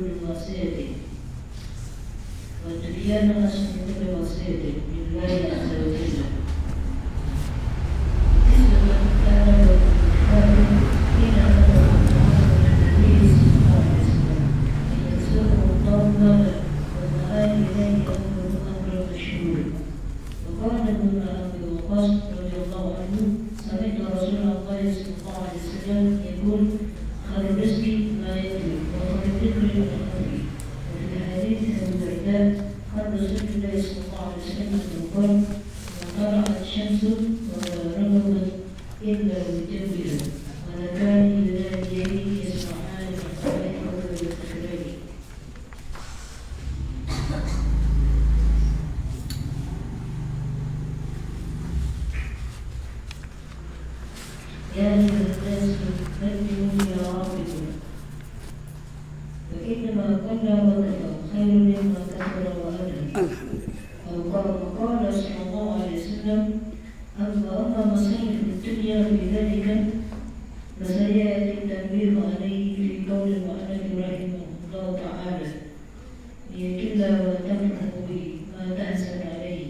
بواسطته وتبين أسمه بواسطته لله عز وجل مثل من كان له حين أمر النبي صلى الله عليه وسلم أن يرزقه الطاولة والمآل إليه أمر مشهور وقال ابن أبي وقاص رضي الله عنه سمعت رسول الله صلى الله عليه وسلم يقول خير الرزق ما يأتي وخير الذكر ما يأتي وفي حديث أبي الدرداء قال رسول الله صلى الله عليه وسلم قال ما طلعت الشمس ولا رغبت إلا بجوها ولكان يناديين يسمعان الخلائق ويفتخران يا أيها الناس فاتقوا يا ربكم فإنما قل وكفى خير مما كثر وأجل وقال صلى الله عليه وسلم أما مصائب الدنيا بذلك فسيأتي التنبيه عليه في قول المؤلف رحمه الله تعالى ليكل وتفرح به ما تحسن عليه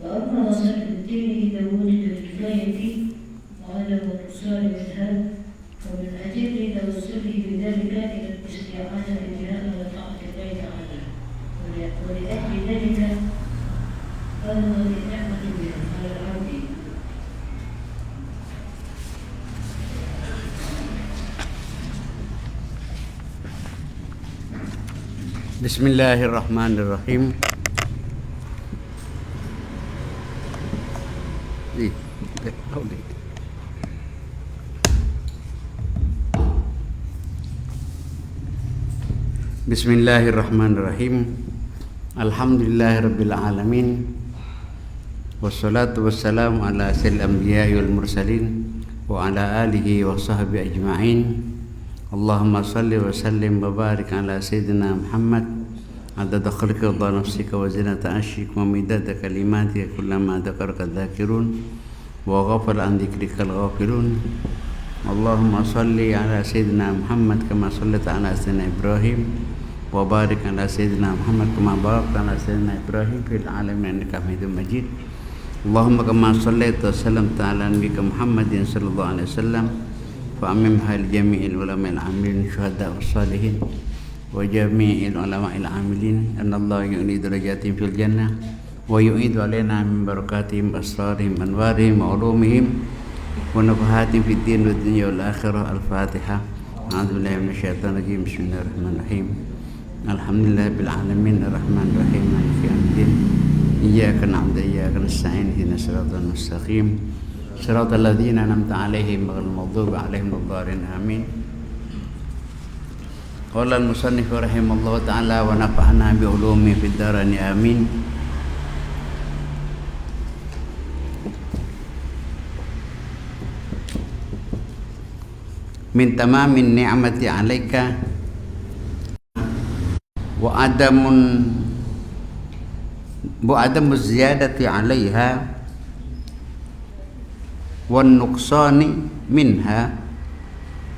وأما مصائب الدين إذا وجد الكفاية وعدم النقصان منها فمن أجل توسله بذلك إلى الاستعانة بها على طاعة الله تعالى ولأجل ذلك أمر النعمة بها على العبد Bismillahirrahmanirrahim. Bismillahirrahmanirrahim. Alhamdulillahirabbil alamin. Wassalatu wassalamu ala sayyidil anbiya'i wal mursalin wa ala alihi wa sahbihi ajma'in. Allahumma salli wa sallim wa barik ala sayyidina Muhammad adada khalqika wa nafsika wa zinata arshika wa midada kalimatika kullama dzakaraka dzakirun wa ghafala an dzikrika al-ghafilun. Allahumma salli ala sayyidina Muhammad kama sallaita ala sayyidina Ibrahim wa barik ala sayyidina Muhammad kama barakta ala sayyidina Ibrahim fil alamin innaka Hamidum Majid. Allahumma kama sallaita wa sallamta ala nabiyyika Muhammadin sallallahu alaihi wasallam fa ammimha li jami'il ulama'il amilin syuhada was salihin wa jami'il ulama'il amilin anna Allah yu'li darajatin fil jannah wa yu'idu alaina min barakatihim asrarihim anwarihim wa ulumihim wa nafahatin fid din wad dunya wal akhirah. Al-Fatihah. A'udzu billahi minasyaitonir rajim. Bismillahirrahmanirrahim. Alhamdulillahil alamin arrahmanir rahim maliki yaumiddin. Iyyaka na'budu wa iyyaka nasta'in ihdinas siratal mustaqim siratal ladzina an'amta 'alaihim ghairil maghdubi 'alaihim waladdallin. Amin. Qala al-musannif rahimallahu ta'ala wa nafa'ana bi ulumi fid darain. Amin. Min tamamin ni'mati 'alaika wa adamu ziyadati 'alaiha wan nuqsani minha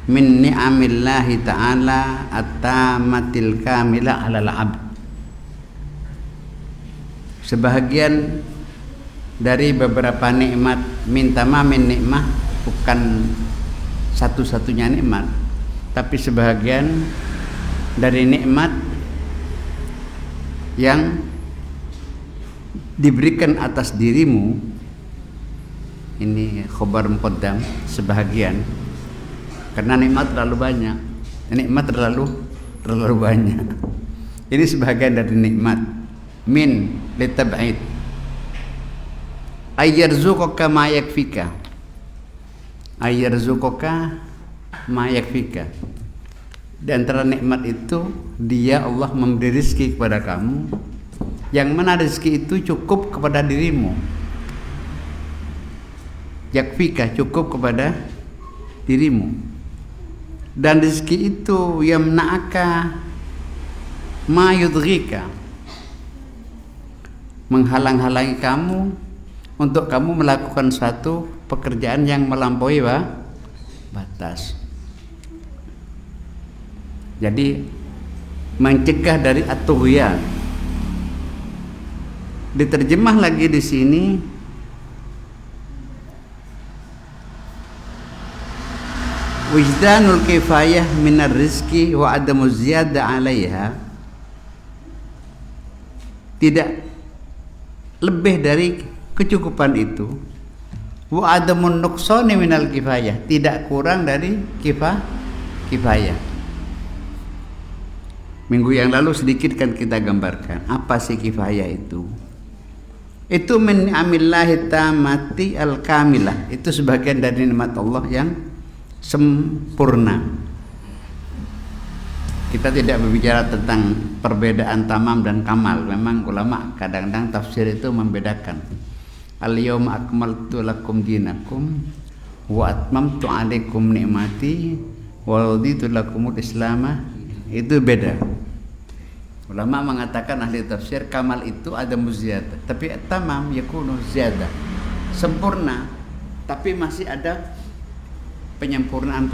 min ni'amillahi ta'ala at-tamatil kamila 'alal 'abd. Sebahagian dari beberapa nikmat, min tamamin nikmah bukan satu-satunya nikmat, tapi sebahagian dari nikmat yang diberikan atas dirimu. Ini khobar muqaddam, sebahagian, karena nikmat terlalu banyak, nikmat terlalu banyak. Ini sebahagian dari nikmat. Min litab'id ayyarzuqaka ma yakfika, ayyarzuqaka ma yakfika. Di antara nikmat itu dia Allah memberi rezeki kepada kamu, yang mana rezeki itu cukup kepada dirimu. Yakfika, cukup kepada dirimu. Dan rezeki itu yamna'aka ma yudghika, menghalang-halangi kamu untuk kamu melakukan suatu pekerjaan yang melampaui batas. Jadi mencegah dari at-tughyan. Diterjemah lagi di sini wijdanul kifayah minar rizki wa adamu ziyada 'alaiha, tidak lebih dari kecukupan itu, wa adamun nuqsani minal kifayah, tidak kurang dari kifayah. Minggu yang lalu sedikit kan kita gambarkan apa sih kifayah itu. Itu min amillahi tamati al-kamilah, itu sebagian dari nikmat Allah yang sempurna. Kita tidak berbicara tentang perbedaan tamam dan kamal. Memang ulama kadang-kadang tafsir itu membedakan. Al-yawma akmaltu lakum dinakum wa atmamtu alaikum ni'mati wa raditu lakumul islamah. Itu beda. Ulama mengatakan, ahli tafsir, kamal itu ada muziyadah, tapi tamam yakunu ziyadah, sempurna tapi masih ada penyempurnaan.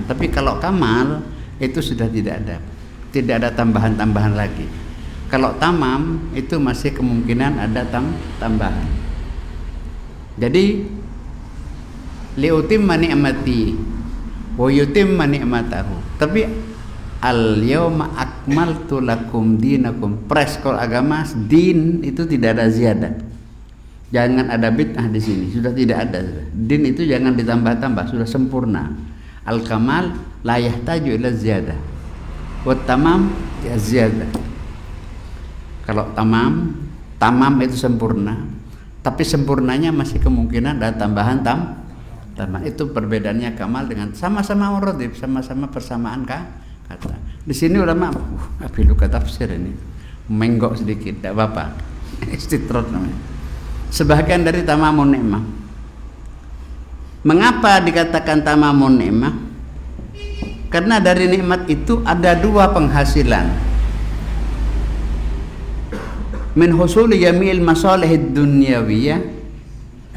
Tapi kalau kamal itu sudah tidak ada tambahan lagi. Kalau tamam itu masih kemungkinan ada tambahan. Jadi liutimma ni'mati wa yutimma ni'matahu. Tapi al yauma akmaltu lakum dinakum, preskol agama din itu tidak ada ziyadah. Jangan ada bid'ah di sini, sudah tidak ada. Din itu jangan ditambah-tambah, sudah sempurna. Al-kamal la yahtaju ila ziyadah. Wa tamam ya ziyadah. Kalau tamam itu sempurna, tapi sempurnanya masih kemungkinan ada tambahan tambahan. Itu perbedaannya kamal dengan sama-sama muradif, sama-sama persamaan kata. Di sini ulama apiluka tafsir ini menggok sedikit, tidak apa-apa. Istitrad namanya. Sebagian dari tamamun ni'mah. Mengapa dikatakan tamamun ni'mah? Karena dari nikmat itu ada dua penghasilan. Min husuli jami'il masalihid dunyawiyah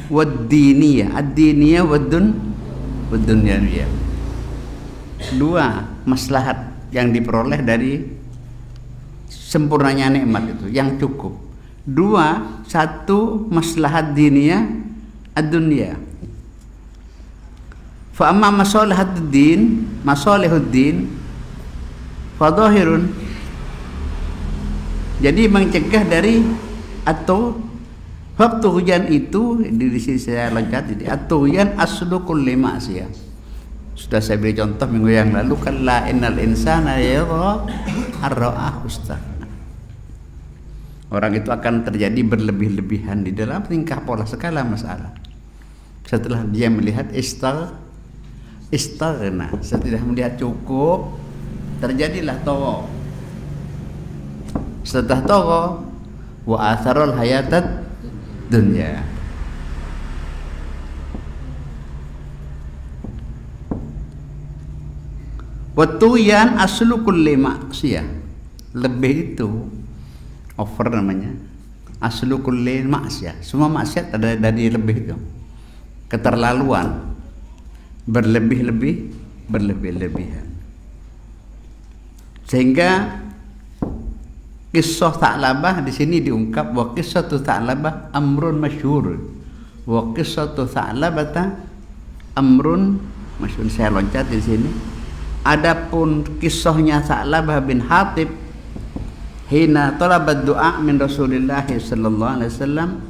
wad diniyah, ad-diniyah wad dunyawiyah. Dua maslahat yang diperoleh dari sempurnanya nikmat itu yang cukup. Satu maslahat diniyah ad-dunya. Fa amma masalihuddin fadhahirun. Jadi mencegah dari atau waktu hujan itu di sini saya loncat. Jadi atau hujan aslu kulli ma'siyah. Sudah saya beri contoh minggu yang lalu, kalla innal insana yara ar-ra'ah ustaghna. Orang itu akan terjadi berlebih-lebihan di dalam tingkah pola segala masalah. Setelah dia melihat istaghna, setelah melihat cukup, terjadilah tagha. Setelah tagha, wa atharul hayatad dunya. Wa tuyan aslu kulli ma'siyah. Lebih itu over namanya, aslu kulli maksiat. Semua maksiat ada dari lebih itu, keterlaluan, berlebihan. Sehingga kisah Tha'labah di sini diungkap, wa qissatu Tha'labah amrun masyhur, wa qissatu Tha'labah amrun masyhur. Saya loncat di sini. Adapun kisahnya Tha'labah bin Hatib hina talabat doa min Rasulillah sallallahu alaihi wasallam,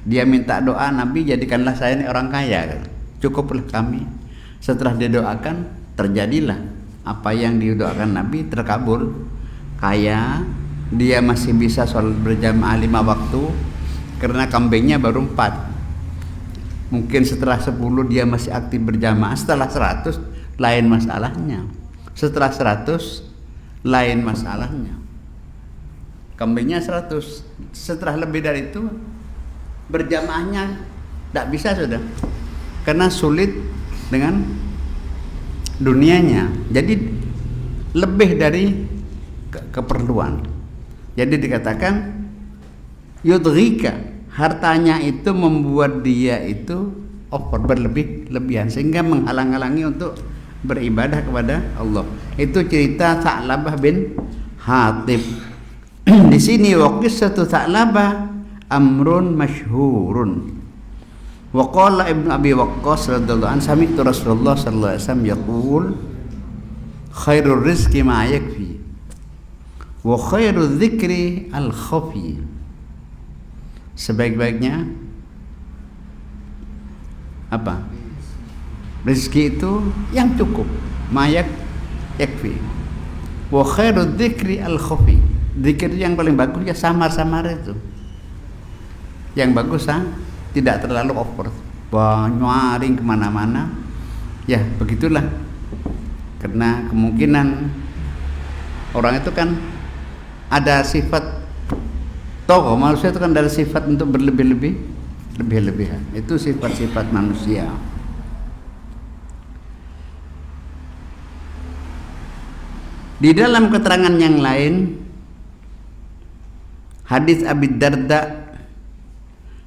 dia minta doa, Nabi jadikanlah saya ini orang kaya, cukuplah kami. Setelah dia doakan, terjadilah apa yang didoakan Nabi, terkabul. Kaya, dia masih bisa sholat berjamaah 5 waktu karena kambingnya baru 4. Mungkin setelah 10 dia masih aktif berjamaah, setelah 100 lain masalahnya. Setelah 100 lain masalahnya. Kambingnya 100, setelah lebih dari itu berjamaahnya tidak bisa sudah, karena sulit dengan dunianya. Jadi lebih dari keperluan. Jadi dikatakan yudghika, hartanya itu membuat dia itu over, berlebihan, sehingga menghalang-halangi untuk beribadah kepada Allah. Itu cerita Tha'labah bin Hatib. Di sini wa qissatu Tha'labah amrun masyhurun. Wa qala Ibnu Abi Waqqas radhiyallahu anhu sami'tu Rasulullah sallallahu alaihi wasallam yaqul khairur rizqi ma yakfi wa khairul dzikri al khafi. Sebaik-baiknya apa? Rezeki itu yang cukup, mayak yakfi. Wa khairul dzikri al khafi. Zikir yang paling bagus ya samar-samar itu. Yang bagus tidak terlalu over, nyaring kemana-mana. Ya begitulah. Karena kemungkinan orang itu kan ada sifat tokoh manusia itu kan dari sifat untuk berlebih-lebihan. Itu sifat-sifat manusia. Di dalam keterangan yang lain, hadis Abi Darda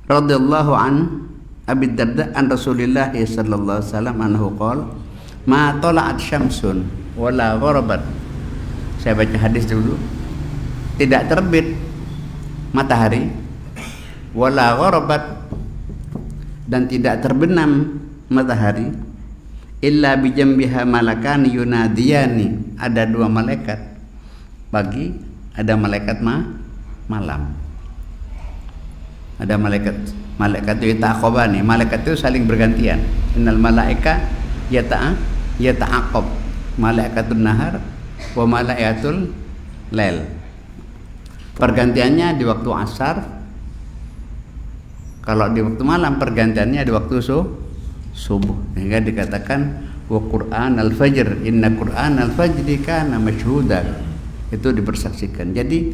radhiyallahu an Abi Darda an Rasulillah sallallahu alaihi wasallam anhu qala ma tala'at syamsun wala gharabat. Saya baca hadis dulu. Tidak terbit matahari wala gharabat, dan tidak terbenam matahari, illa bijambiha malakan yunadiyani. Ada dua malaikat pagi, ada malaikat malam. Ada malaikat itu ta'aqabani. Malaikat itu saling bergantian. Innal malaika yata'aqab. Malaikatul nahar wa malaikatul lail. Pergantiannya di waktu asar. Kalau di waktu malam pergantiannya di waktu subuh. Sehingga dikatakan wa Qur'an al-fajr, inna Qur'an al-fajri kana masyhuda. Itu dipersaksikan. Jadi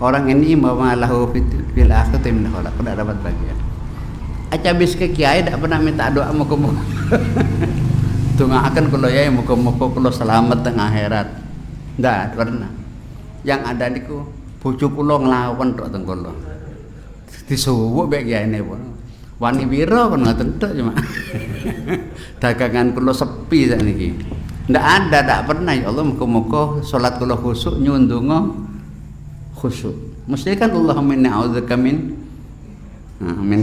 orang ini mamalahu fil akhirati min khalaq, tidak dapat bagian. Acabis ke kiai tidak pernah minta doa muka-muka. Tungaakan kalau ya muka-muka kalau selamat tengah akhirat. Tidak pernah. Yang ada niku bojo kula nglawan tok teng kula. Disuwuk mek kiai ne pun. Wani pira kon ngoten tok cuma. Dagangan kula sepi sakniki. Ndak ada, tak pernah. Ya Allah, muka-muka salat kula khusyuk, nyuwun donga khusyuk. Mesti kan Allahumma inni a'udzubika min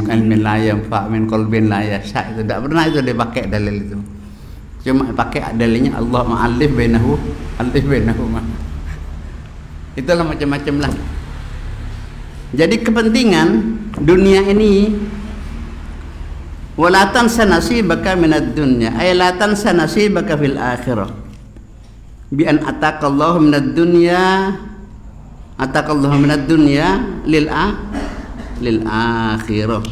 ilmin la yanfa, min qalbin la yasha. Itu ndak pernah itu dipakai dalil itu. Cuma pakai dalilnya Allah ma'alif bainahu, alif bainahuma. Itulah macam-macam lah. Jadi kepentingan dunia ini wala tansa nasibaka minad dunya ay la tansa nasibaka fil akhirah bi an ataqallahu minad dunya lil akhirah.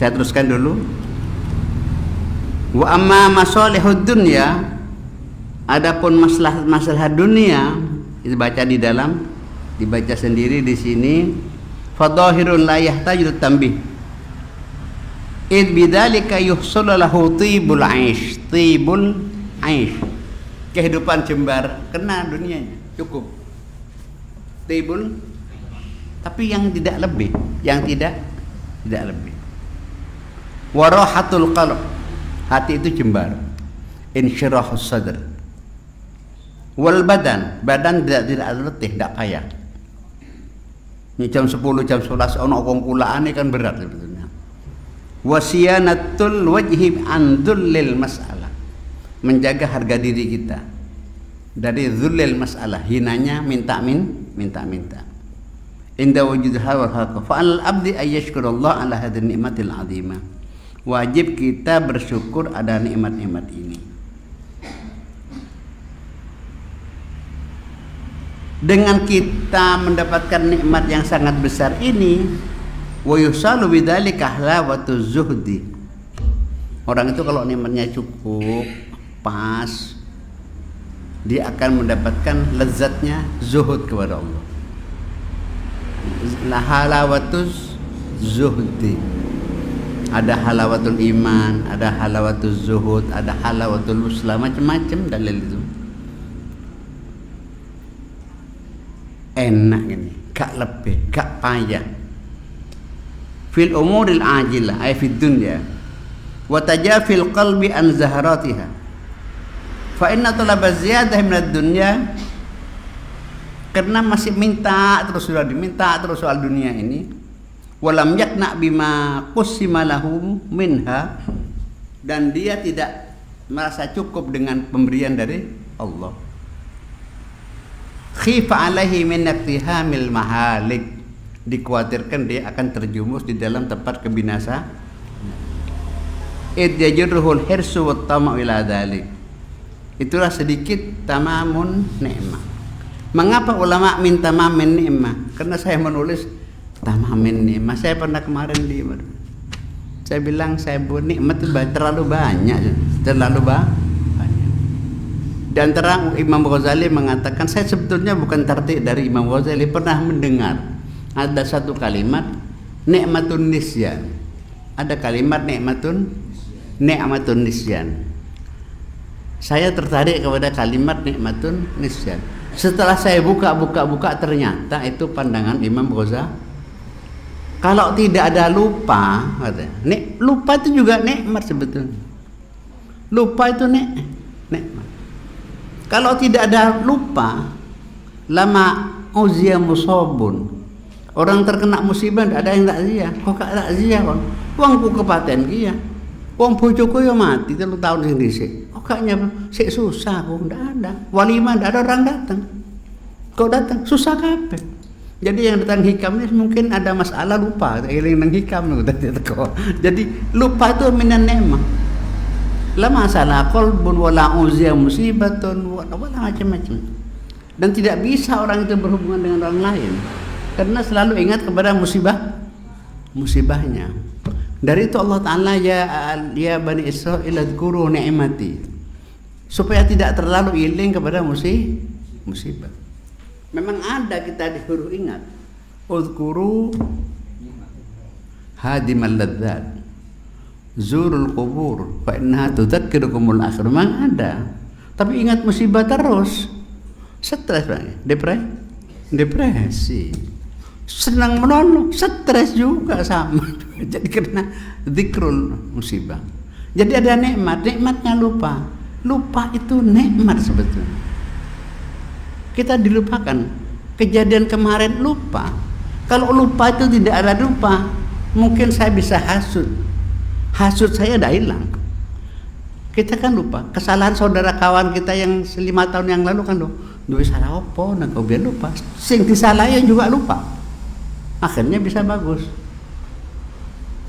Saya teruskan dulu. Wa amma masalihud dunya, adapun masalah dunia, dibaca di dalam, dibaca sendiri di sini. Fadhahirun la yahtaju tanbih. Id bidzalika yuhsul lahu tibul aish, kehidupan jembar, kena dunianya, cukup. Tibul, tapi yang tidak lebih, yang tidak lebih. Warahatul qalb, hati itu jembar. Insyirahus sadr. Wal badan tidak letih, tidak payah. Ini jam 10, jam 11 ono kongkulaan ini kan berat sebetulnya. Wasiyanatul wajhi an dhullil mas'alah, menjaga harga diri kita dari dhullil mas'alah, hinanya minta. Inda wujudha wal haqq fa al abdi ayyashkurallah ala hadhihi ni'matil azimah. Wajib kita bersyukur ada nikmat-nikmat ini. Dengan kita mendapatkan nikmat yang sangat besar ini, wa yusalu bidzalika halawatu zuhdi. Orang itu kalau nikmatnya cukup, pas, dia akan mendapatkan lezatnya zuhud kepada Allah. La halawatus zuhdi. Ada halawatul iman, ada halawatul zuhud, ada halawatul uslah, macam-macam dalil itu. Enak ini, gak lebih, gak payah. Fil umuril ajilah, ay fid dunya. Wa tajafil qalbi an zaharatiha. Fa inna talaba ziyadah minad dunya, karena masih minta terus sudah diminta terus soal dunia ini. Walam yakna bima qusima lahu minha, dan dia tidak merasa cukup dengan pemberian dari Allah. Khifa alaihi min iqtihamil mahalik, dikhawatirkan dia akan terjumus di dalam tempat kebinasaan. Id yajruhul hirsu wat tama'u ila dzalik. Itulah sedikit tamamun ni'mah. Mengapa ulama minta tamamin ni'mah? Karena saya menulis tamamin nikmat. Saya pernah kemarin saya bilang saya buat nikmat itu terlalu banyak. Dan terang Imam Ghazali mengatakan, saya sebetulnya bukan tertik dari Imam Ghazali, pernah mendengar ada satu kalimat nikmatun nisyan. Ada kalimat nikmatun nisyan. Saya tertarik kepada kalimat nikmatun nisyan. Setelah saya buka ternyata itu pandangan Imam Ghazali. Kalau tidak ada lupa, lupa itu juga nikmat sebetulnya. Lupa itu nikmat. Kalau tidak ada lupa, lama uzia musabun. Orang terkena musibah tidak ada yang takziah. Kok gak takziah kon? Wongku kepaten ki ya. Wong bojoku ya mati 3 tahun sing dhisik. Kok gaknya sik susah kok ndak ada. Walimah ndak ada orang datang. Kok datang susah kabeh. Jadi yang datang hikam ini mungkin ada masalah lupa, eling nang hikam tadi teko. Jadi lupa itu minan ni'mah. La masalah qalbun wala uzia musibatun wala macam-macam. Dan tidak bisa orang itu berhubungan dengan orang lain karena selalu ingat kepada musibahnya. Dari itu Allah Ta'ala ya Bani Israil adhkuru ni'mati. supaya tidak terlalu iling kepada musibah. Memang ada kita disuruh ingat, uzkuru hadimal ladzat, zurul kubur, fa innaha tudzakkirukumul akhir. Memang ada, tapi ingat musibah terus, stres banget, depresi, senang menolong, stres juga sama. Jadi karena zikrul musibah. Jadi ada nikmatnya lupa itu nikmat sebetulnya. Kita dilupakan kejadian kemarin, lupa. Kalau lupa itu tidak ada lupa, mungkin saya bisa hasud saya dah hilang. Kita kan lupa kesalahan saudara kawan kita yang 5 tahun yang lalu kan duwe salah apa nak kau biar lupa, sing disalahin juga lupa, akhirnya bisa bagus.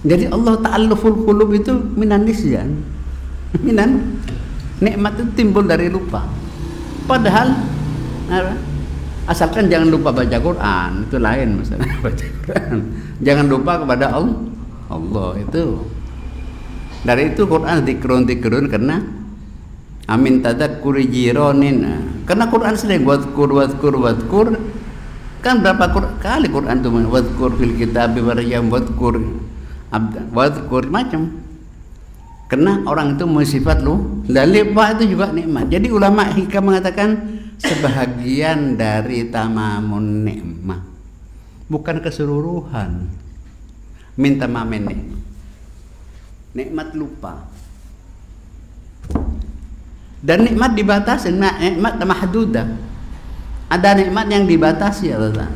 Jadi Allah ta'alluful qulub itu minan nisyan, minan nikmat itu timbul dari lupa. Padahal asalkan jangan lupa baca Quran, itu lain masalah. Baca Quran jangan lupa kepada Allah itu. Dari itu Quran dikrun karena amin tadakkuri jironin. Karena Quran sering wadkur kan berapa kali Quran itu wadkur fil kitabi waryam wadkur macam. Karena orang itu sifat lupa itu juga nikmat. Jadi ulama hikam mengatakan sebahagian dari tamamun nikmah, bukan keseluruhan. Minta tamamin nikmat lupa. Dan nikmat dibatasi, nikmat mahdudah. Ada nikmat yang dibatasi Allah.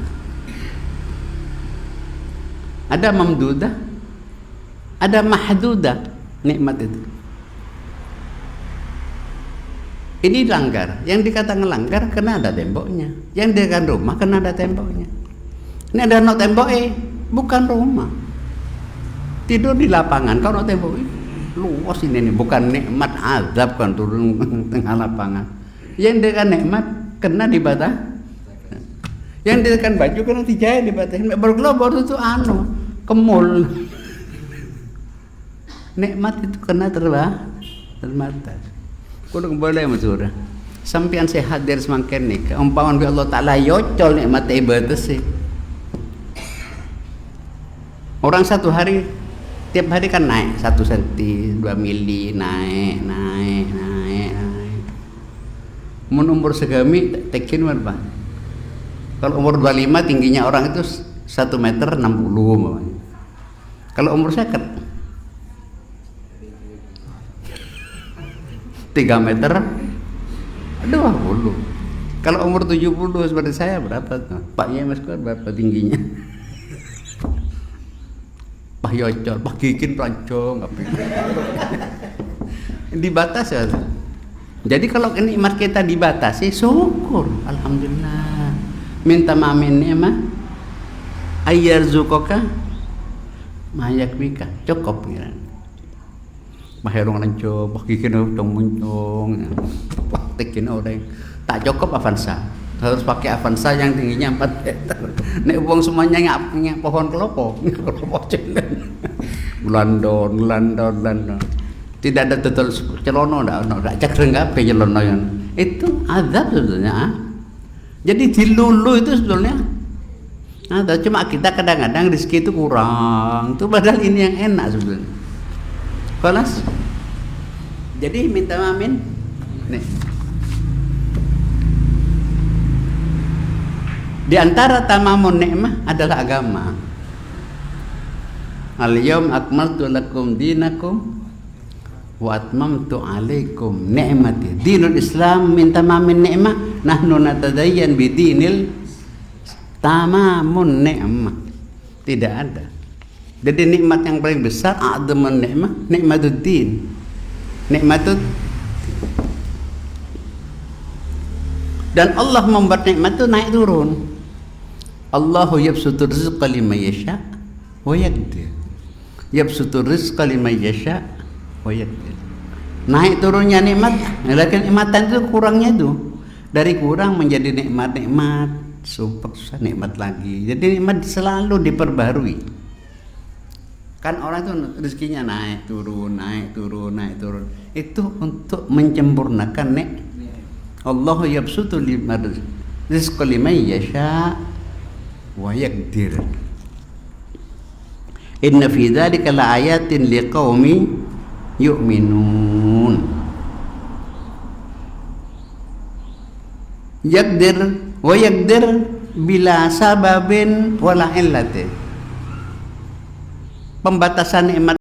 Ada mamdudah, ada mahdudah nikmat itu. Ini langgar, yang dikatakan langgar karena ada temboknya. Yang dikatakan rumah karena ada temboknya. Ini ada tembok bukan rumah. Tidur di lapangan, kalau tembok luas ini bukan nikmat, azab kan turun tengah lapangan. Yang dikatakan nikmat karena dibatasi. Yang dikatakan baju karena dijahit dibatasi. Bergelobor itu kemul. Nikmat itu karena terbatas. Kudu boleh masura. Sampian sehat dari semakin nih. Umpaman bi Allah Taala yocol nikmat ibadah sih. Orang satu hari tiap hari kan naik 1 senti, 2 mili, naik. Mun umur segami tekin berapa? Kalau umur 25 tingginya orang itu 1 meter 60. Kalau umur saya 3 meter 20. Kalau umur 70 seperti saya berapa tuh? Pak Yemas berapa tingginya? Pak Yocol, Pak Kikin Plancong dibatasi ya. Jadi kalau nikmat kita dibatasi, syukur, alhamdulillah. Minta mamin nikmat ayyarzuqaka mayakbika, cukup ya. Maherong lanco, Kikin tong muncung, Tekin orang tak cukup Avanza, harus pakai Avanza yang tingginya 4 meter. Nek uang semuanya ngap pohon kelopok jalan, London. Tidak ada total celono, ndak cek apa celono yang itu azab sebetulnya. Jadi dilulu itu sebetulnya ada, cuma kita kadang-kadang rezeki itu kurang, itu padahal ini yang enak sebetulnya. Kelas. Jadi minta mamin. Nih. Di antara tamamun nikmah adalah agama. Al-yaum akmaltu lakum dinakum wa atmamtu alaikum ni'mati. Dinul Islam min tamamin nikmah, nahnu natadayyan bidinil tamamun nikmah. Tidak ada. Jadi nikmat yang paling besar a'dhamun nikmah, nikmatuddin. Nikmatut. Dan Allah membuat nikmat itu naik turun. Allahu yabsutur rizqa liman yasha wa yaqdir. Yabsutur rizqa liman yasha wa yaqdir. Naik turunnya nikmat, lakin nikmatan itu kurangnya itu. Dari kurang menjadi nikmat, super susah nikmat lagi. Jadi nikmat selalu diperbarui. Kan orang itu rezekinya naik turun, naik turun, naik turun. Itu untuk menyempurnakan Allah yabsutu rizqa liman yasha wa yaqdir. Inna fi dzalika laayatin liqaumi yu'minun. Yaqdir wa yaqdir bila sababin wala illatin. Pembatasan nikmat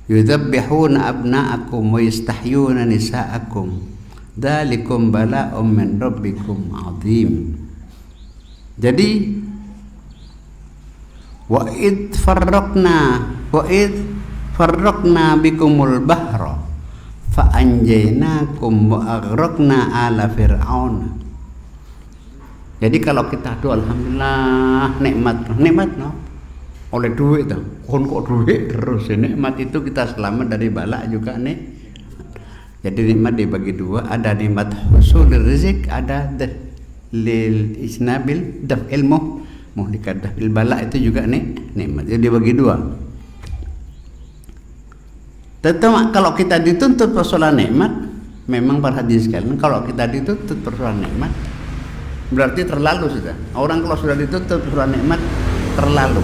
Yudzabbihuna abna'akum wa yastahyuna nisa'akum. Dzalikum bala'um min rabbikum 'adzim. Jadi wa id farraqna bikumul bahra fa anjaynakum wa aghraqna ala fir'aun. Jadi kalau kita doa alhamdulillah nikmat no oleh duit tuh kok duit terus nikmat itu kita selamat dari bala juga nih. Jadi nikmat dibagi dua, ada nikmat husul rizq, ada lil isnabil daf ilmu muhlikat daf il bala, itu juga nikmat. Jadi dibagi dua. Tetap kalau kita dituntut persoalan nikmat, memang para hadirin sekalian, kalau kita dituntut persoalan nikmat berarti terlalu sudah. Orang kalau sudah dituntut persoalan nikmat terlalu.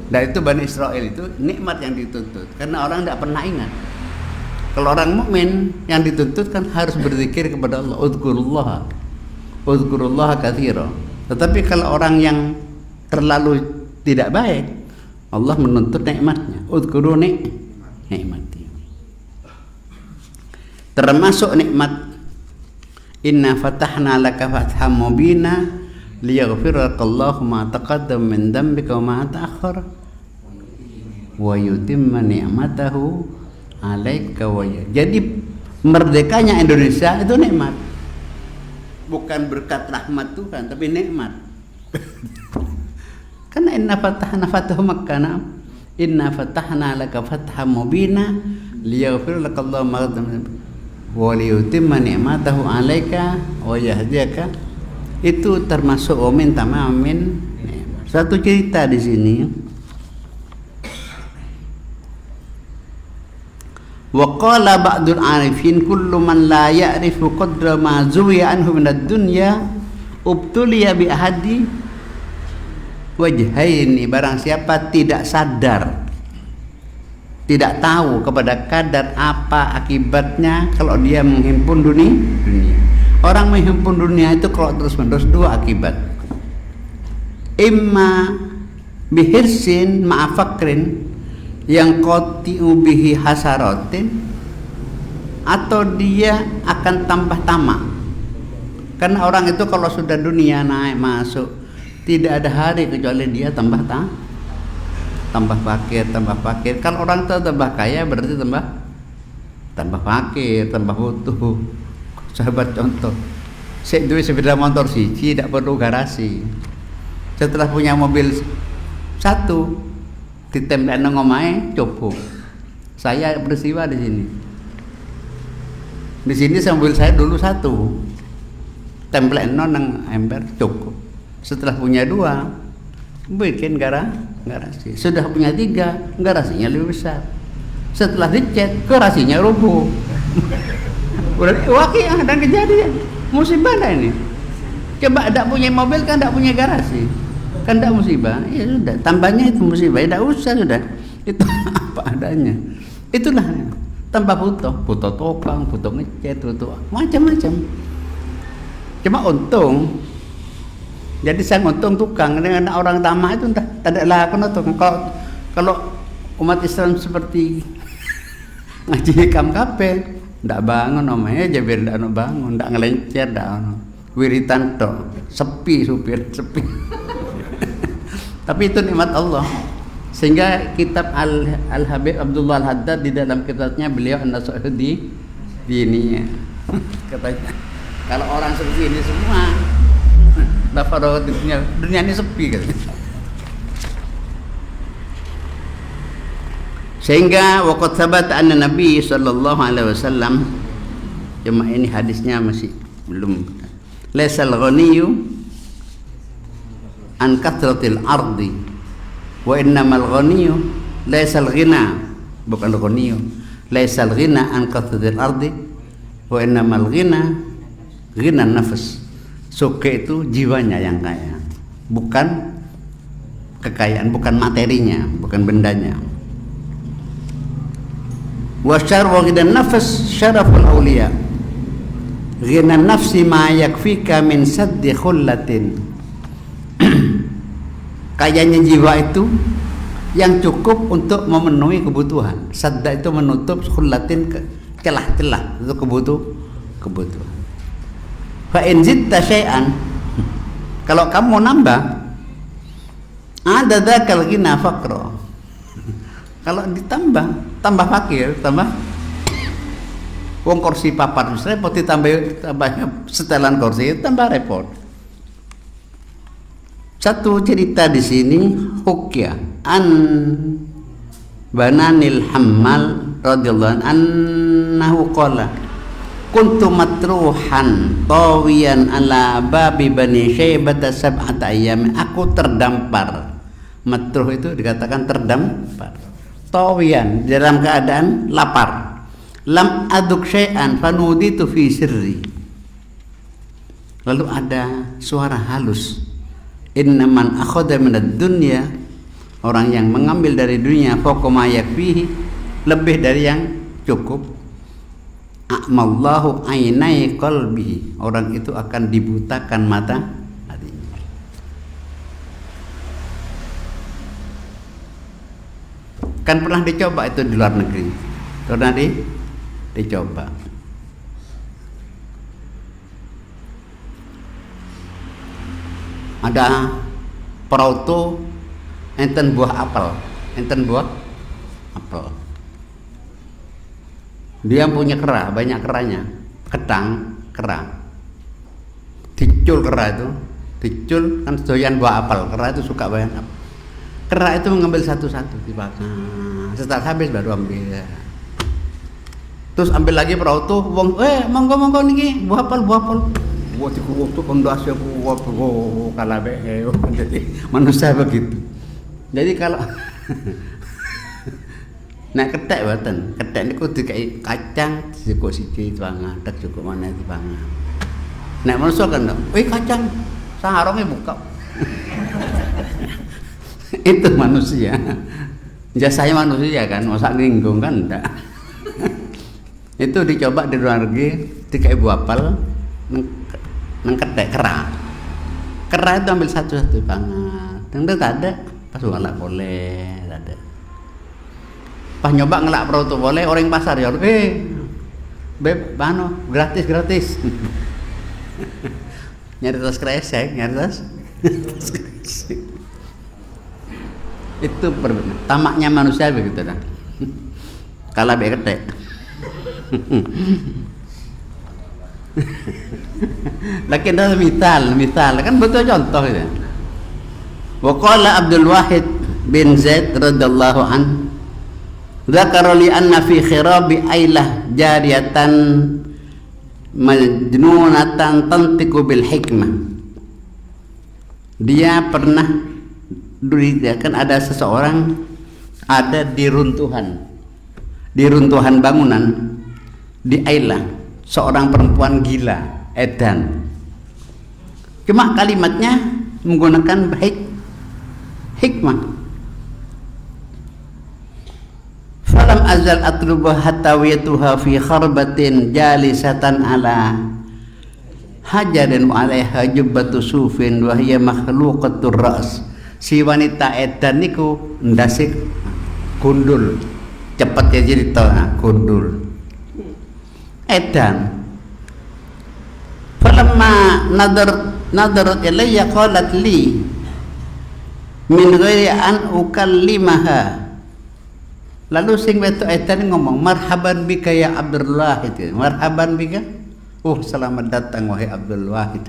Dan itu Bani Israel itu nikmat yang dituntut karena orang tidak pernah ingat. Kalau orang mukmin yang dituntut kan harus berzikir kepada Allah, Udzurullaha katsira. Tetapi kalau orang yang terlalu tidak baik, Allah menuntut nikmatnya. Udzkuru nikmati. Termasuk nikmat inna fatahna laka fatham mubina liyaghfirallahu ma taqaddama min dhanbika wa ma ta'akhkhara wa yutimma ni'matahu alaika wa ya. Jadi merdekanya Indonesia itu nikmat. Bukan berkat rahmat Tuhan, tapi nikmat. Karena inna fatahna fatahu Makkah, inna fatahna laka fatham mubina liyaghfir lakallahu ma taqaddama wa liyutimma ni'matahu alaika wa yahdiyaka. Itu termasuk min tamamin. Satu cerita di sini. Wa qala ba'dul arifin kullu man la ya'rifu qadra ma zuwiya anhu minad dunya ubtuliya bi ahadi wajhaini. Barang siapa tidak sadar, tidak tahu kepada kadar apa akibatnya kalau dia menghimpun dunia. Orang menghimpun dunia itu kalau terus-menerus dua akibat. Imma bihirsin ma'afakrin yang qati'u bihi hasaratin, atau dia akan tambah tamak. Karena orang itu kalau sudah dunia naik masuk, tidak ada hari kecuali dia tambah fakir. Kalau orang itu tambah kaya berarti tambah fakir, tambah butuh. Sahabat contoh, saya duit sepeda motor siji, tidak perlu garasi. Setelah punya mobil satu, ditempel nang omahe cukup. Saya peristiwa di sini. Di sini mobil saya dulu satu, tempel nang ember cukup. Setelah punya dua, bikin garasi. Sudah punya tiga, garasinya lebih besar. Setelah dicat, garasinya rubuh. Udah waqiah dan kejadian. Musibah dah ini. Coba tidak punya mobil kan tidak punya garasi. Kan tidak musibah, ya sudah, tambahnya itu musibah, tidak usah sudah, itu apa adanya. Itulah tambah butuh topang, butuh ngecat, butuh macam-macam. Cuma untung, jadi saya untung tukang dengan orang tamak itu entah tidak lakukan untung. Kalau umat Islam seperti ngaji hikam kape, tidak bangun namanya aja biar tidak bangun, tidak ngelencer, tidak wiritan toh, sepi supir, sepi. Tapi itu nikmat Allah. Sehingga kitab Al-Habib Abdullah Al-Haddad di dalam kitabnya beliau an-nasihat di ini katanya kalau orang seperti ini semua dapat dunia ini sepi katanya. Sehingga waqad thabata anna Nabi sallallahu alaihi wasallam, cuma ini hadisnya masih belum, laisal ghaniyyu an kathratil ardi wa innamal ghaniyyu laisal ghina, bukan ghaniyyu, laisal ghina an kathratil ardi wa innamal ghina ghina nafs. Suke itu jiwanya yang kaya, bukan kekayaan, bukan materinya, bukan bendanya. Wa syarwa ghina nafs syaraful awliya. Ghina nafsi ma yakfika min saddi khullatin. Kayanya jiwa itu yang cukup untuk memenuhi kebutuhan. Sadda itu menutup khullatin celah-celah untuk kebutuhan. Fa in zitta syai'an, kalau kamu mau nambah, ada dzakal ghina faqra. Kalau ditambah, tambah fakir, tambah wong kursi papan repot, tambahnya setelan kursi tambah repot. Satu cerita di sini hukya an Bananil Hammal radhiyallahu anhu qala kuntu matruhan tawiyan ala babi bani syaibata sab'ata ayyam. Aku terdampar. Matruh itu dikatakan terdampar. Tawiyan dalam keadaan lapar. Lam aduk syai'an fanuditu fi sirri. Lalu ada suara halus. Innaman akhadha minad dunya, orang yang mengambil dari dunia fawqa ma yakfihi, lebih dari yang cukup. A'mallahu ainai qalbihi, orang itu akan dibutakan mata hatinya. Kan pernah dicoba itu di luar negeri, pernah dicoba. Ada perauto enten buah apel, dia punya kera, banyak keranya, ketang kera, dicul kera itu, dicul kan doyan buah apel, kera itu suka banyak apel. Kera itu mengambil satu-satu dimakan, setelah habis baru ambil. Terus ambil lagi perauto, wong, monggo niki buah apel. Buat itu pondasi aku kalabe. Jadi manusia begitu. Jadi kalau nak ketek baten, ketek niku dikai kacang cukup siji dipangan, tak cukup mana dipangan. Nek manusia kan, kacang saharongnya buka. Itu manusia. Jasanya manusia kan, masa nginggung kan enggak. Itu dicoba di luar negeri, dikai buah apel, nengketek kera itu ambil satu-satu pangan, tentu tak ada, pas ngelak boleh, tak ada. Pas nyoba ngelak perauto boleh, orang pasar ya, beb, bano, gratis. Nyari tas kresek, itu tamaknya manusia begitu dah. Kalah beketek. Lakin itu misal kan betul contoh itu. Wa qala Abdul Wahid bin Zaid radhiyallahu an dzakara li anna fi khirabi ailah jariyatan majnunatan tantiqu bil hikmah. Dia pernah kan ada seseorang ada di runtuhan bangunan di ailah, seorang perempuan gila, edan. Cuma kalimatnya menggunakan hikmah. Falam azal atlubu hatta wiyatuha fi kharbatin jalisatan ala hajarin wa alaiha jubbatu sufin wa hiya makhluqatur ra's. Si wanita edan niku ndasik gundul. Cepat ya cerita gundul. Edan. Falamma nadarat ilayya qalat li min ghairi an ukallimaha. Lalu sing wetu edan ngomong, marhaban bika ya Abdul Wahid. Marhaban bika. Selamat datang wahai Abdul Wahid.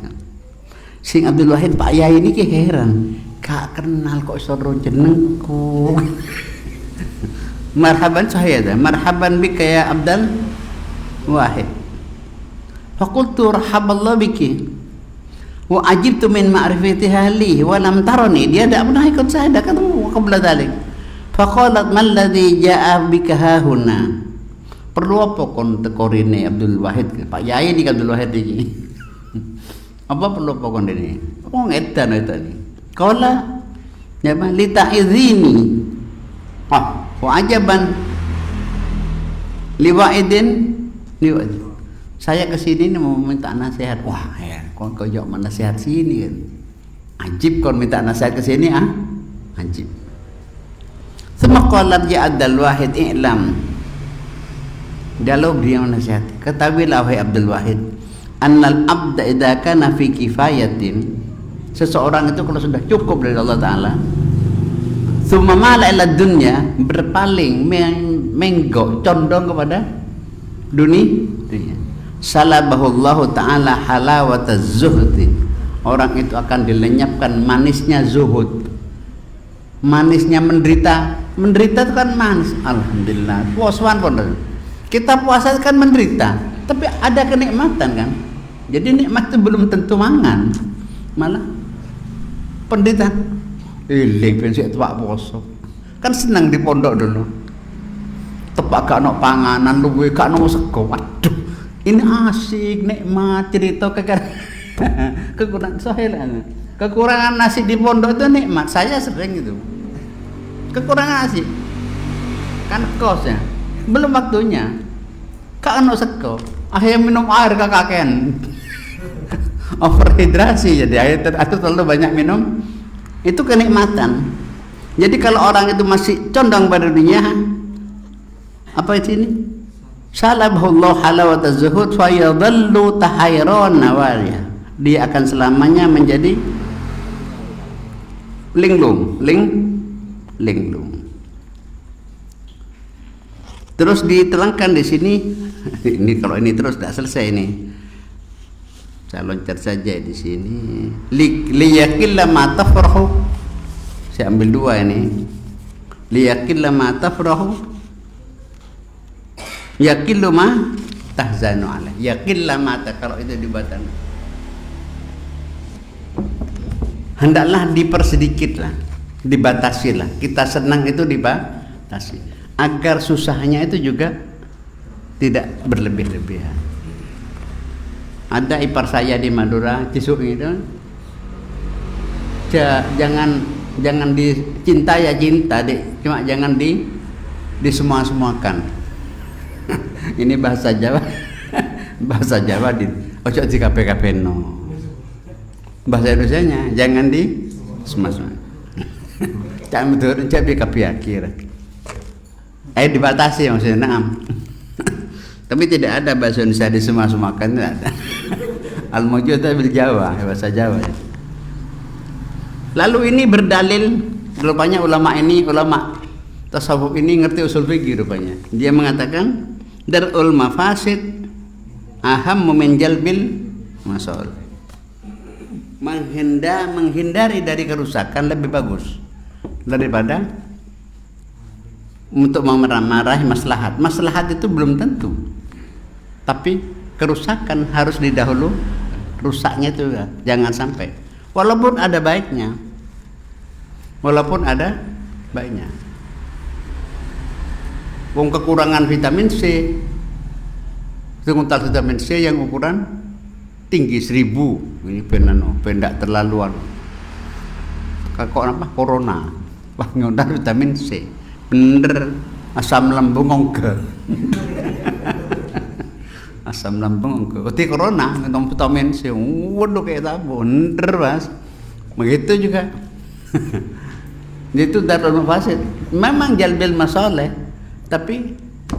Sing Abdul Wahid Pak Yai ini ki heran, gak kenal kok iso jenengku. Marhaban saya dah. Marhaban bika ya Abdul Wahid. Faqultu rahaballahu biki wa ajibtu min ma'rifatiha li wa lam tarani. Dia tidak pernah ikut saya, dah ketemu qabla dzalik. Faqalat man ladzi ja'a bika hahuna. Perlu apa kon teko rene Abdul Wahid? Pak Yai ni Abdul Wahid iki. Apa perlu apa kon rene? Wong edan itu ni. Qala ya ma li ta'izini. Wa ajaban liwa'idin liwa'id. Saya kesini mau minta nasihat. Wah ya, kon koyok nasihat sini kan. Ajib kon minta nasihat kesini Ajib. Tsumma qala ya Abdul Wahid i'lam. Lalu beliau menasihati, ketahuilah wahai Abdul Wahid, annal abda idza kana fi kifayatin, seseorang itu kalau sudah cukup dari Allah Ta'ala, tsumma mala ila dunya, berpaling menggok condong kepada dunia, salabahu Allah Ta'ala halawata zuhdi, orang itu akan dilenyapkan manisnya zuhud, manisnya menderita itu kan manis. Alhamdulillah puasaan pun kita puasa kan menderita, tapi ada kenikmatan kan. Jadi nikmat itu belum tentu mangan, malah penderitaan. Iling pensik tuak poso. Kan senang di pondok dulu. Tepak gak ono panganan, luwe gak ono sego. Waduh, ini asik, nikmat, cerita kekurangan sohelan. Kekurangan nasi di pondok itu nikmat. Saya sering itu. Kekurangan nasi. Kan kosnya. Belum waktunya. Gak ono sego. Akhirnya minum air kakaken. Overhidrasi jadi akhirnya terlalu banyak minum. Itu kenikmatan. Jadi kalau orang itu masih condong pada dunia, apa itu ini? Salabahullah halawata zuhud fa yadhallu tahayran nawariya. Dia akan selamanya menjadi linglung. Terus diterangkan di sini, ini kalau ini terus tidak selesai ini. Saya loncat saja di sini. Liyakilla ma tafrahu. Saya ambil dua ini. Liyakilla ma tafrahu. Yakillu ma tahzanu alaih. Yakilla ma kalau itu dibatang. Hendaklah dipersedikitlah, dibatasilah. Kita senang itu dibatasi. Agar susahnya itu juga tidak berlebih-lebihan. Ada ipar saya di Madura, Cisuk itu, jangan dicinta ya cinta, cuma jangan disemua-semuakan. Ini bahasa Jawa, bahasa Jawa di ojo di KPKP no. Bahasa Indonesianya jangan di semua-semua. Jangan betul jadi KPK akhir. Dibatasi maksudnya, naam. Tapi tidak ada bahasa Indonesia disemua-semuakan, tidak ada. Al-mujud bil Jawa, bahasa Jawa. Lalu ini berdalil, rupanya ulama tasawuf ini ngerti usul fikih rupanya. Dia mengatakan darul mafasid aham min jalbil masalih. Menghindari dari kerusakan lebih bagus daripada untuk memarahi maslahat. Maslahat itu belum tentu, tapi kerusakan harus didahulu. Rusaknya itu jangan sampai, walaupun ada baiknya, Wong kekurangan vitamin C, sekuntal vitamin C yang ukuran tinggi 1000, ini pendak terlaluan. Kok apa corona, wah ngundang vitamin C. Bener asam lambung ongge. Asam lambung ongge. Uti corona ngomong vitamin C. Waduh kayak tabu. Bener Mas. Begitu juga. Itu darul mafasid. Memang jalbil masalih, tapi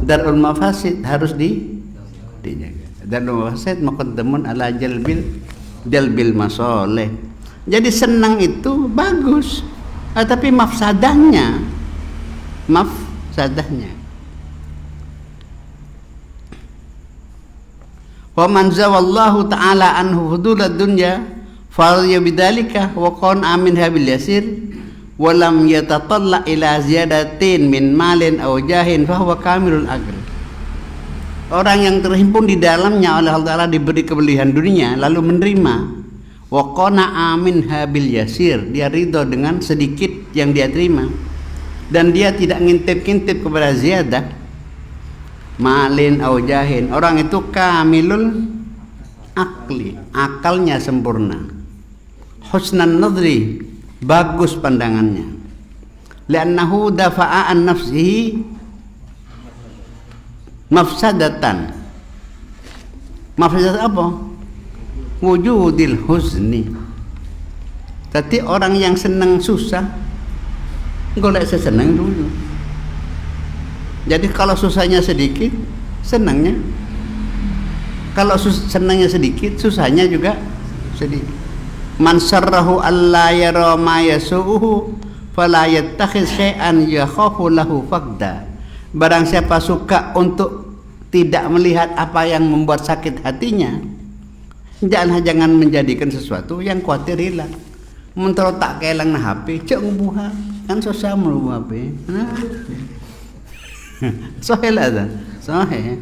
darul mafasid harus dijaga. Darul mafasid muqaddamun ala jalbil masalih. Jadi senang itu bagus. Tapi mafsadahnya wa man zawallahu ta'ala anhu hudulad dunya farya bidzalika wa qana minha bil yasir wa lam yatatalla ila ziyadatin min malin aw jahin fa huwa kamilul aql. Orang yang terhimpun di dalamnya oleh Allah Ta'ala diberi kebelihan dunia lalu menerima wa qana minha bil yasir, dia ridho dengan sedikit yang dia terima dan dia tidak ngintip-ngintip kepada ziyadah malin au jahin. Orang itu kamilul akli, akalnya sempurna, husnan nadri, bagus pandangannya, li'annahu dafa'a an nafsihi mafsadatan. Mafsadat apa? Wujudil huzni. Tapi orang yang senang susah golek seseneng dulu. Jadi kalau susahnya sedikit, senangnya. Kalau senangnya sedikit, susahnya juga sedikit. Man sarrahu alla yara ma yasu'uhu fala yattakhidh syai'an yakhafu lahu faqda. Barang siapa suka untuk tidak melihat apa yang membuat sakit hatinya, jangan menjadikan sesuatu yang khawatir hilang. Mentero tak kelang na HP, cek ngubuha, kan susah merubah HP. Sahih lah dah, sahih.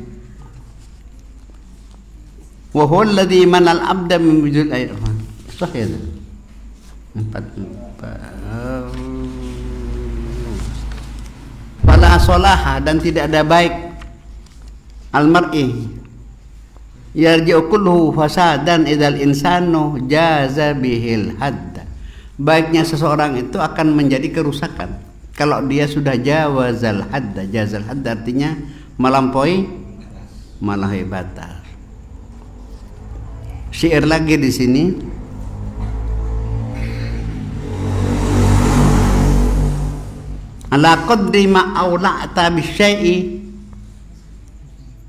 Wa huwa alladhi manal abda min wujud ayat. Sahih dah. Fala salaha, dan tidak ada baik al-mar'i yarji'u kulluhu fasadan idzal insanu jaza bihil hadd. Baiknya seseorang itu akan menjadi kerusakan kalau dia sudah jawazal hadd. Jazal hadd artinya melampaui batas. Syair lagi di sini. Ala qadri ma aula'ta bisyai'i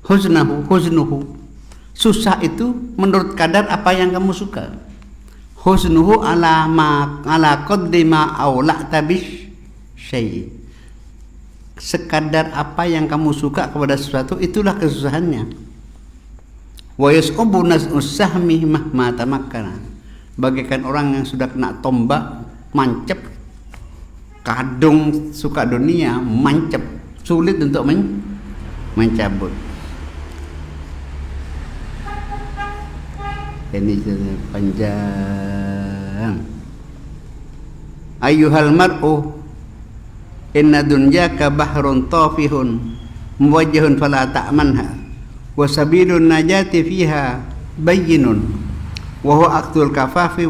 huznuhu. Susah itu menurut kadar apa yang kamu suka. Huznuhu ala qadri ma aula'ta bisyai'i. Sekadar apa yang kamu suka kepada sesuatu, itulah kesusahannya. Wa yas'ubu naz'us sahmi mahma tamakkana. Bagaikan orang yang sudah kena tombak, mancep, kadung suka dunia, mancep, sulit untuk mencabut. Ini panjang. Ayyuhal mar'u inna dunyaka bahrun tafihun muwajjahun fala ta'manha wa sabilun najati fiha bayyinun wa huwa aqtul kafafi